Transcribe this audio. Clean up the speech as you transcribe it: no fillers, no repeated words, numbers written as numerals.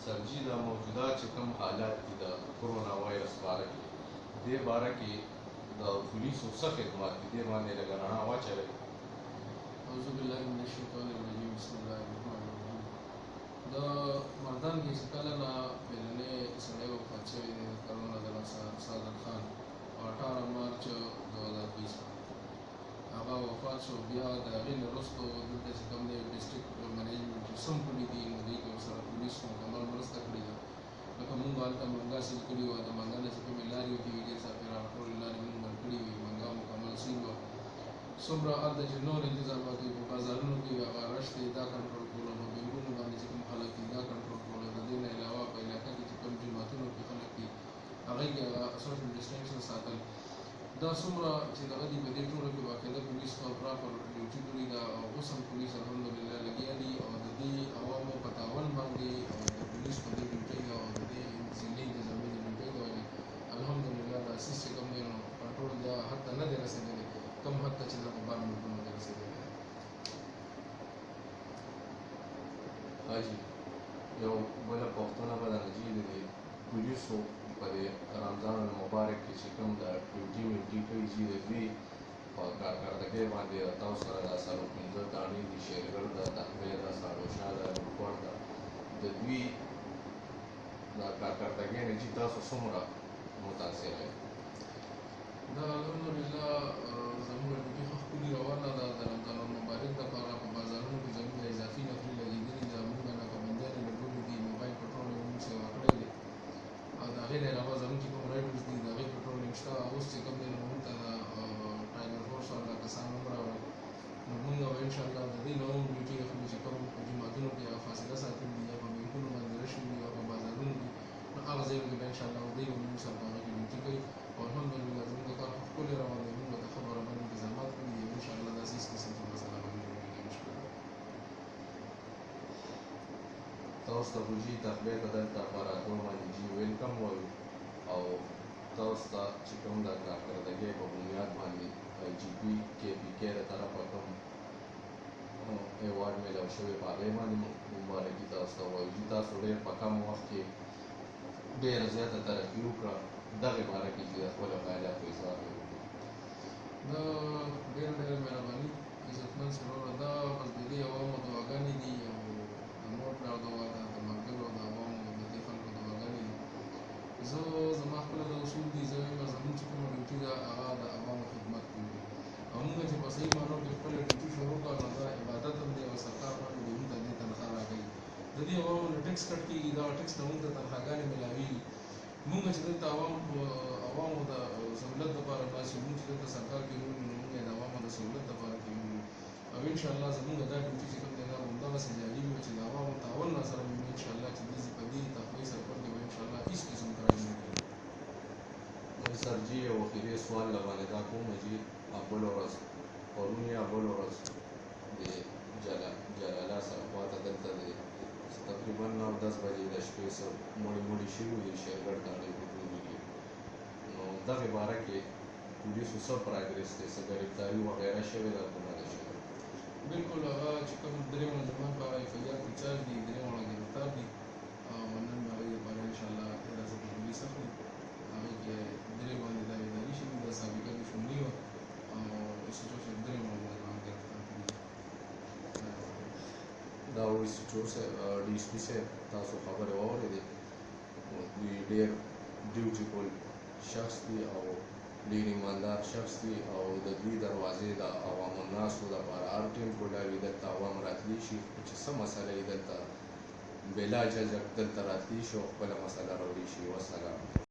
سرجي د موجوده چې کوم حالات دي د کرونا وایرس باره کې دې باره کې د پولیسو څه خدمات دي دې باندې لږه رڼا واچوئ. اعوذ بالله من الشیطان الرجیم بسم الله الرحمن الرحیم. د مردان کې چې کله نه بیرنی سړی وفات شوی دی د کرونا د لاسه صادق خان په 18 مارچ 2020 هغه وفات شو. بیا د هغې نه وروستو دلته چې کوم دی ډسټرکټ منیجمنټ سم کړي دي نو دوی کې ورسره پولیس مکمل مرسته کړې ده. لکه مونږ هلته منګا سیل کړي وه، د منګا نه چې کومې لارې وې ټي وي ډېر سافران ټولې لارې مونږ بند کړي وې، منګا مکمل سیل وه. څومره هلته چې نور انتظامات وي په بازارونو کې هغه رش دی دا کنټرول کول، په بینکونو باندې چې کوم خلک دي دا کنټرول کول. د دې نه علاوه په علاقه کې چې کوم جوماتونو کې خلک دي هغې کې هغه سوشل ډسټنسنګ ساتل. دا څومره چې دغه دي په دې ټولو کې باقاعده پولیس په پراپر ډیوټي کړې ده او اوس هم پولیس الحمدلله لګیا دي او د دې عوامو په تعاون باندې او د پولیس په دې ډیوټۍ او د دې ضلعي انتظامي د ډیوټۍ د وجې الحمدلله دا سیس چې کوم دی نو کنټرول دا حد ته نه دی رسېدلی، کم حد ته چې دا په بار ملکونو کې رسېدلی دی. حاجي یو بله پوښتنه به درنه چې د دې پولیسو په دې رمضان المبارک کې چې کوم د ډیوټي میوټي کوي چې د دوی په کارکردګۍ باندې تاسو سره دا 15 دانې دي شیرګل ده، تحویل ده، ساړوشا ده، روپور ده، د دوی دا کارکردګۍ نه چې تاسو څومره متاثر یئ؟ دا الحمدلله زموږ ډیوټي ښه ښکلې روانه ده. د رمضان المبارک دپاره په بازارونو کې زموږ اضافي نفرې لګېدلي دي. زموږ ناکابندیانې لګولي دي، موبایل پټرولینګ مونږ سیوا کړی دی او د هغې نه علاوه زموږ چې کوم رایډرز دي د هغې پټرولینګ شته. اوس چې کوم دی نو مونږ ته د ټایګر فورس والا کسان هم راوړل نو مونږ به انشاءالله د دې نه هم ډیوټي اخلو چې کوم په جوماتونو کې هغه فاصله ساتل دي یا په بینکونو باندې رش وي یا په بازارونو کې نو هغه ځایونو کې به انشاءالله دوی به مونږ سره په هغه کې ډیوټي کوي او الحمدلله زموږ د کار ښکلی روان دی. مونږ ته ښه برابر انتظامات کړي دي. انشاءالله داسې هېڅ قسم څه مسله به نه جوړېږي انشاءالله. تاسو ته خو جي تحویل ته دلته په راتلو باندې جي ویلکم وایو او تاسو ته چې کوم د کارکردګۍ په بنیاد باندې IGP KPK د طرفه کوم ایوارډ میلاو شوی په هغې باندې مبارکي تاسو ته وایو. جي تاسو ډېر په کم وخت کې ډېره زیاته ترقي وکړه. دغې باره کې چې د خپلو خیالاتو اظهار وکړو. دا ډېره ډېره مهرباني عزتمن سروره. دا بس د دې عوامو دعاګانې دي او د مور پلار دعا ده، د ملګرو او د عوامو د دې خلکو دعاګانې دي. زه زما خپله د اصول دي زه وایم زموږ چې کومه ډیوټي ده هغه د عوامو خدمت کوي او موږ چې په صحیح معنو کې خپله ډیوټي شروع کړه نو دا عبادت هم دی او سرکار باندې د موږ ته دې تنخوا راکوي. د دې عوامو نه ټکس کټ کېږي، دا ټکس نه موږ ته تنخواګانې میلاوېږي. مونږ چې دلته عوامو د سهولت دپاره باسي، مونږ چې دلته سرکار کې وینو نو مونږ یې د عوامو د سهولت دپاره کې وینو او انشاءالله زمونږ دا ډیوټي چې کوم دی دا به همدغسې جاري وي چې د عوامو تعاون راسره وي انشاءالله چې دې په دې تقوی سفر کې به انشاءالله هېڅ قسم کرایي نه کوي. سر جي یو اخري سوال له باندې دا کوم چې بله ورځ پرون یا بله ورځ د جلاله سره خواته دلته د تقریبا 9-10 بجې د شپې څه مړي شوي دي شیرګل دانې پټرولي کې نو دغې باره کې پولیسو څه پراګرس دی، څه ګرفتاري وغیره شوې ده که نه ده شوې؟ بلکل هغه چې کوم 3 ملزمان په هغه FIR کې چارج دي، 3 واړه ګرفتار دي او نن به هغوی دپاره انشاءالله حراست پولیس اخلي. هغوی کې 3 باندې داویداري شوي ده، سابقه دښمني وه او SHO صاحب 3 ملزمان ګرفتار کړي دي. دا SHO صاحب DSP صاحب تاسو خبرې واورېدې، دوی ډېر ډیوټي کول شخص دي او ډېر ایماندار شخص دي او د دوی دروازې د عوامو الناسو دپاره هر ټیم کوډه وي دلته عوام راتلی شي چې څه مسله یې دلته بلا ججک دلته راتلی شي او خپله مسله راوړي شي. وسلام.